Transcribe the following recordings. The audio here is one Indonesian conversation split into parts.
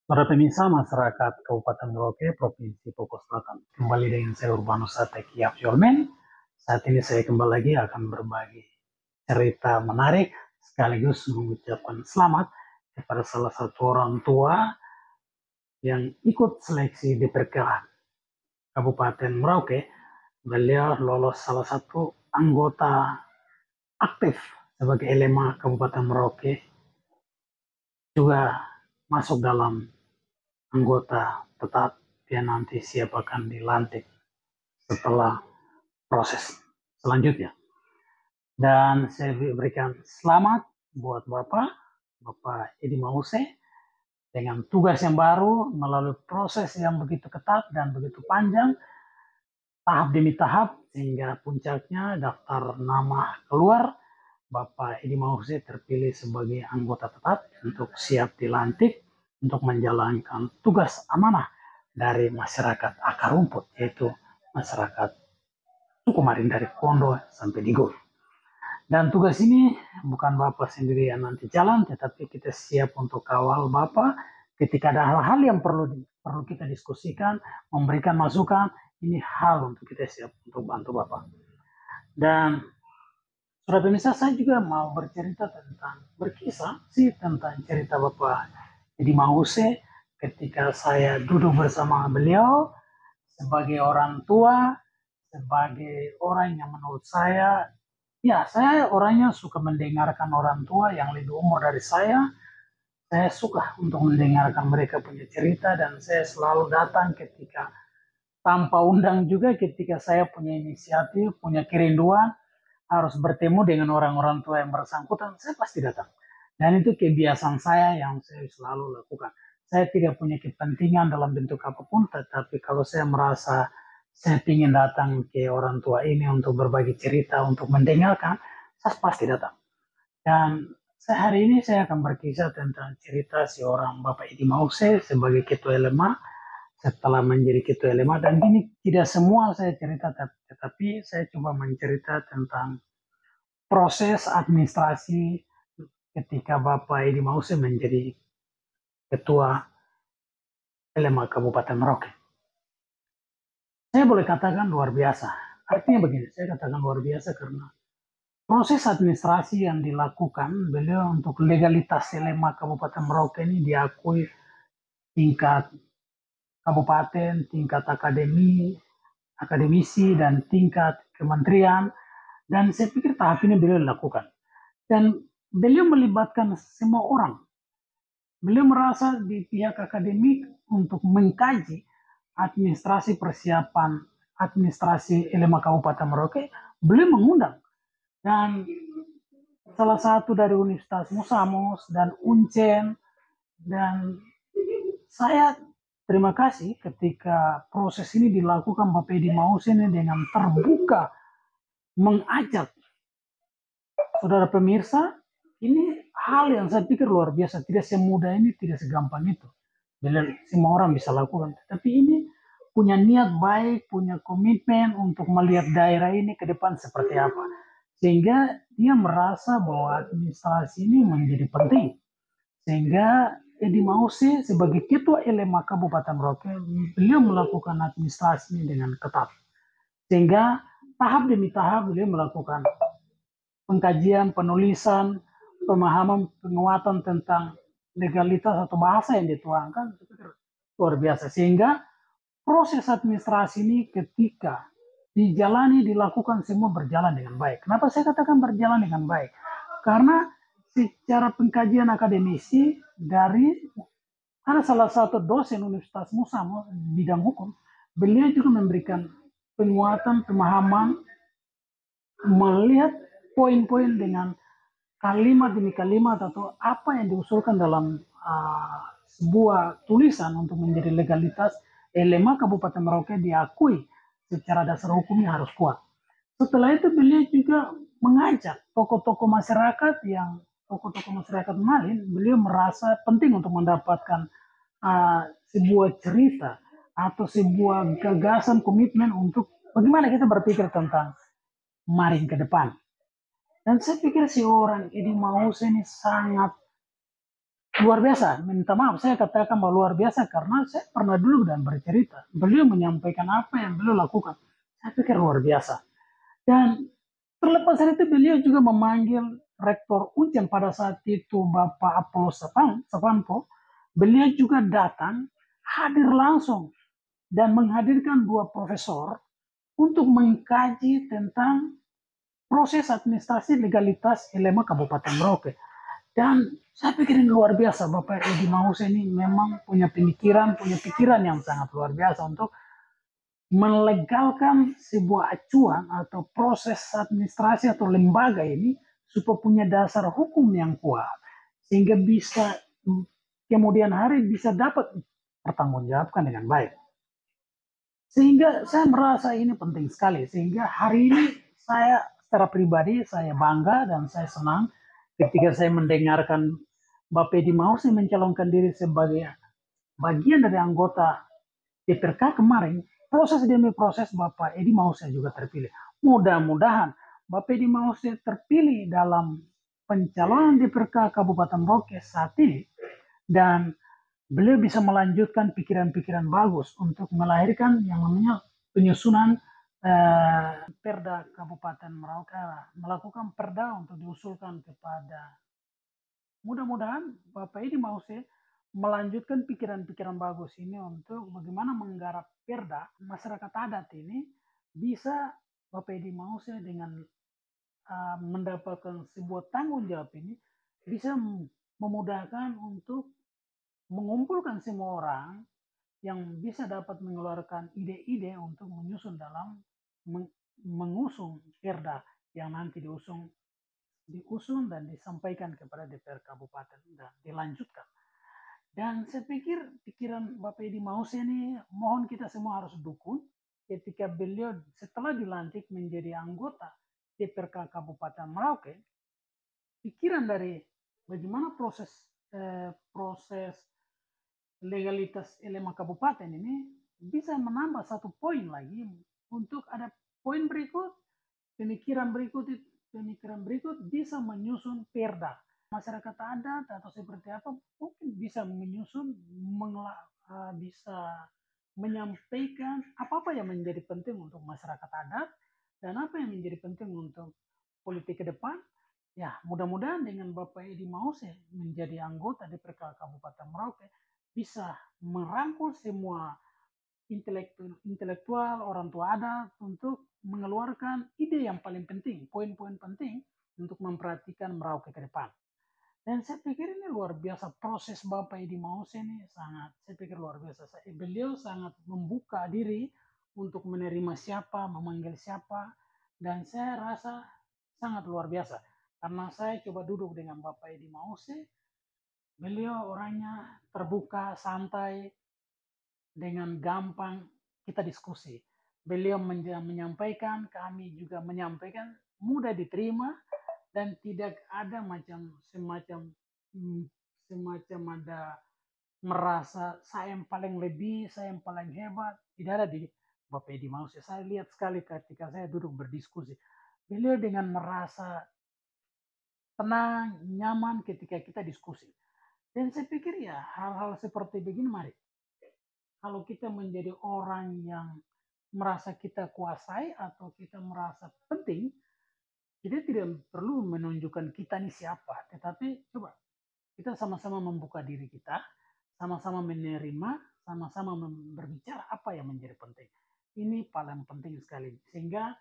Para pemirsa masyarakat Kabupaten Merauke, Provinsi Papua Selatan, kembali dengan saya Urbanus Sateki Absyolmen. Saat ini saya kembali lagi akan berbagi cerita menarik sekaligus mengucapkan selamat kepada salah satu orang tua yang ikut seleksi di Perkelan Kabupaten Merauke. Beliau lolos salah satu anggota aktif sebagai LMA Kabupaten Merauke, juga masuk dalam anggota tetap. Dia nanti siap akan dilantik setelah proses selanjutnya. Dan saya berikan selamat buat Bapak Edi Mause, dengan tugas yang baru melalui proses yang begitu ketat dan begitu panjang, tahap demi tahap, sehingga puncaknya daftar nama keluar. Bapak Edi Mause terpilih sebagai anggota tetap untuk siap dilantik untuk menjalankan tugas amanah dari masyarakat akar rumput, yaitu masyarakat suku Marin dari Kondo sampai di Gul. Dan tugas ini bukan Bapak sendiri yang nanti jalan, tetapi kita siap untuk kawal Bapak ketika ada hal-hal yang perlu kita diskusikan, memberikan masukan. Ini hal untuk kita siap untuk bantu Bapak. Dan saudara pemirsa, saya juga mau berkisah tentang cerita Bapak Edi Mause ketika saya duduk bersama beliau sebagai orang tua, sebagai orang yang menurut saya, ya saya orangnya suka mendengarkan orang tua yang lebih umur dari saya. Saya suka untuk mendengarkan mereka punya cerita, dan saya selalu datang ketika tanpa undang juga, ketika saya punya inisiatif, punya kerinduan harus bertemu dengan orang-orang tua yang bersangkutan, saya pasti datang. Dan itu kebiasaan saya yang saya selalu lakukan. Saya tidak punya kepentingan dalam bentuk apapun, tetapi kalau saya merasa saya ingin datang ke orang tua ini untuk berbagi cerita, untuk mendengarkan, saya pasti datang. Dan hari ini saya akan berkisah tentang cerita seorang Bapak Edi Mause sebagai ketua LMA, setelah menjadi ketua LMA. Dan ini tidak semua saya cerita, tetapi saya coba mencerita tentang proses administrasi ketika Bapak Edi Mause menjadi ketua LMA Kabupaten Merauke. Saya boleh katakan luar biasa. Artinya begini, saya katakan luar biasa karena proses administrasi yang dilakukan beliau untuk legalitas LMA Kabupaten Merauke ini diakui tingkat kabupaten, tingkat akademisi, dan tingkat kementerian. Dan saya pikir tahap ini beliau lakukan. Dan beliau melibatkan semua orang. Beliau merasa di pihak akademik untuk mengkaji administrasi persiapan administrasi LMA Kabupaten Merauke, beliau mengundang. Dan salah satu dari Universitas Musamos dan Uncen, dan saya terima kasih ketika proses ini dilakukan Bapak Edi Mause ini dengan terbuka mengajak saudara pemirsa. Ini hal yang saya pikir luar biasa, tidak semudah ini, tidak segampang itu. Dan semua orang bisa lakukan, tapi ini punya niat baik, punya komitmen untuk melihat daerah ini ke depan seperti apa. Sehingga dia merasa bahwa administrasi ini menjadi penting. Sehingga Edi Mause sebagai ketua LMA Kabupaten Merauke, beliau melakukan administrasi ini dengan ketat. Sehingga tahap demi tahap beliau melakukan pengkajian, penulisan, pemahaman, penguatan tentang legalitas atau bahasa yang dituangkan, luar biasa. Sehingga proses administrasi ini ketika dijalani, dilakukan, semua berjalan dengan baik. Kenapa saya katakan berjalan dengan baik? Karena secara pengkajian akademisi dari ada salah satu dosen Universitas Musamo bidang hukum, beliau juga memberikan penguatan, pemahaman, melihat poin-poin dengan kalimat demi kalimat atau apa yang diusulkan dalam sebuah tulisan untuk menjadi legalitas LMA Kabupaten Merauke diakui secara dasar hukumnya harus kuat. Setelah itu beliau juga mengajak tokoh-tokoh masyarakat Marin, beliau merasa penting untuk mendapatkan sebuah cerita atau sebuah gagasan, komitmen untuk bagaimana kita berpikir tentang Marin ke depan. Dan saya pikir si orang Edi Mause ini sangat luar biasa. Minta maaf, saya katakan bahwa luar biasa karena saya pernah dulu dan bercerita. Beliau menyampaikan apa yang beliau lakukan. Saya pikir luar biasa. Dan terlepas dari itu beliau juga memanggil rektor Ujian pada saat itu Bapak Apollo Savanto. Beliau juga datang hadir langsung dan menghadirkan dua profesor untuk mengkaji tentang proses administrasi legalitas LMA Kabupaten Merauke. Dan saya pikir ini luar biasa, Bapak Edi Maus ini memang punya pikiran yang sangat luar biasa untuk melegalkan sebuah acuan atau proses administrasi atau lembaga ini supaya punya dasar hukum yang kuat sehingga bisa kemudian hari bisa dapat pertanggungjawabkan dengan baik. Sehingga saya merasa ini penting sekali. Sehingga hari ini saya secara pribadi saya bangga dan saya senang ketika saya mendengarkan Bapak Edi Mausi mencalonkan diri sebagai bagian dari anggota DPRK kemarin. Proses demi proses Bapak Edi Mausi juga terpilih. Mudah-mudahan Bapak Edi Mausi terpilih dalam pencalonan DPRK Kabupaten Merauke saat ini dan beliau bisa melanjutkan pikiran-pikiran bagus untuk melahirkan yang namanya penyusunan Perda Kabupaten Merauke, melakukan perda untuk diusulkan kepada mudah-mudahan Bapak Edi Mause melanjutkan pikiran-pikiran bagus ini untuk bagaimana menggarap perda masyarakat adat ini bisa Bapak Edi Mause dengan mendapatkan sebuah tanggung jawab ini bisa memudahkan untuk mengumpulkan semua orang yang bisa dapat mengeluarkan ide-ide untuk menyusun dalam mengusung perda yang nanti diusung dan disampaikan kepada DPR Kabupaten dan dilanjutkan. Dan saya pikir pikiran Bapak Edi Maus ini mohon kita semua harus dukung ketika beliau setelah dilantik menjadi anggota DPRK Kabupaten Merauke, pikiran dari bagaimana proses legalitas LMA Kabupaten ini bisa menambah satu poin lagi untuk ada poin berikut, pemikiran berikut bisa menyusun perda masyarakat adat atau seperti apa mungkin bisa menyusun bisa menyampaikan apa-apa yang menjadi penting untuk masyarakat adat dan apa yang menjadi penting untuk politik ke depan. Ya, mudah-mudahan dengan Bapak Edi Mause menjadi anggota DPRK Kabupaten Merauke bisa merangkul semua intelektual orang tua adat untuk mengeluarkan ide yang paling penting, poin-poin penting untuk memperhatikan Merauke ke depan. Dan saya pikir ini luar biasa proses Bapak Edi Mause ini saya pikir luar biasa. Beliau sangat membuka diri untuk menerima siapa, memanggil siapa, dan saya rasa sangat luar biasa. Karena saya coba duduk dengan Bapak Edi Mause, beliau orangnya terbuka, santai, dengan gampang kita diskusi. Beliau menyampaikan, kami juga menyampaikan, mudah diterima dan tidak ada semacam ada merasa saya yang paling lebih, saya yang paling hebat. Tidak ada di Bapak Edi Mause. Saya lihat sekali ketika saya duduk berdiskusi. Beliau dengan merasa tenang, nyaman ketika kita diskusi. Dan saya pikir ya hal-hal seperti begini mari. Kalau kita menjadi orang yang merasa kita kuasai atau kita merasa penting, kita tidak perlu menunjukkan kita ini siapa. Tetapi coba kita sama-sama membuka diri kita, sama-sama menerima, sama-sama berbicara apa yang menjadi penting. Ini paling penting sekali. Sehingga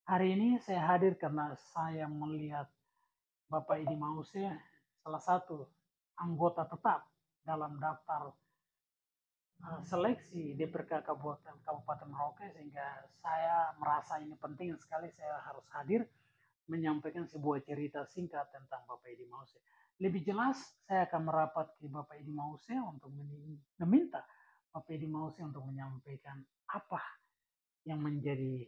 hari ini saya hadir karena saya melihat Bapak Edi Mause salah satu anggota tetap dalam daftar seleksi DPRK Kabupaten Merauke sehingga saya merasa ini penting sekali saya harus hadir menyampaikan sebuah cerita singkat tentang Bapak Edi Mause. Lebih jelas saya akan merapat ke Bapak Edi Mause untuk meminta Bapak Edi Mause untuk menyampaikan apa yang menjadi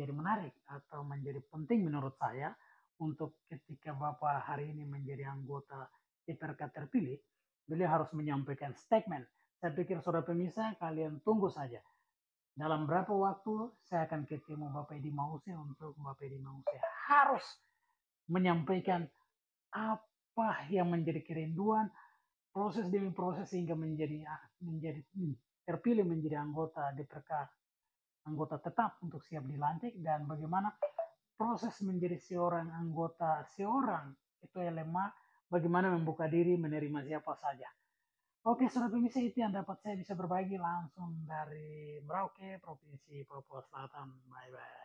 menarik atau menjadi penting menurut saya untuk ketika Bapak hari ini menjadi anggota DPRK terpilih, beliau harus menyampaikan statement. Saya pikir saudara pemirsa kalian tunggu saja. Dalam berapa waktu saya akan ketemu Bapak Edi Mause untuk Bapak Edi Mause harus menyampaikan apa yang menjadi kerinduan, proses demi proses hingga menjadi terpilih menjadi anggota DPRK, anggota tetap untuk siap dilantik, dan bagaimana proses menjadi seorang anggota seorang itu LMA, bagaimana membuka diri menerima siapa saja. Oke, Sobat Pemirsa, itu yang dapat saya bisa berbagi langsung dari Merauke, Provinsi Papua Selatan. Bye-bye.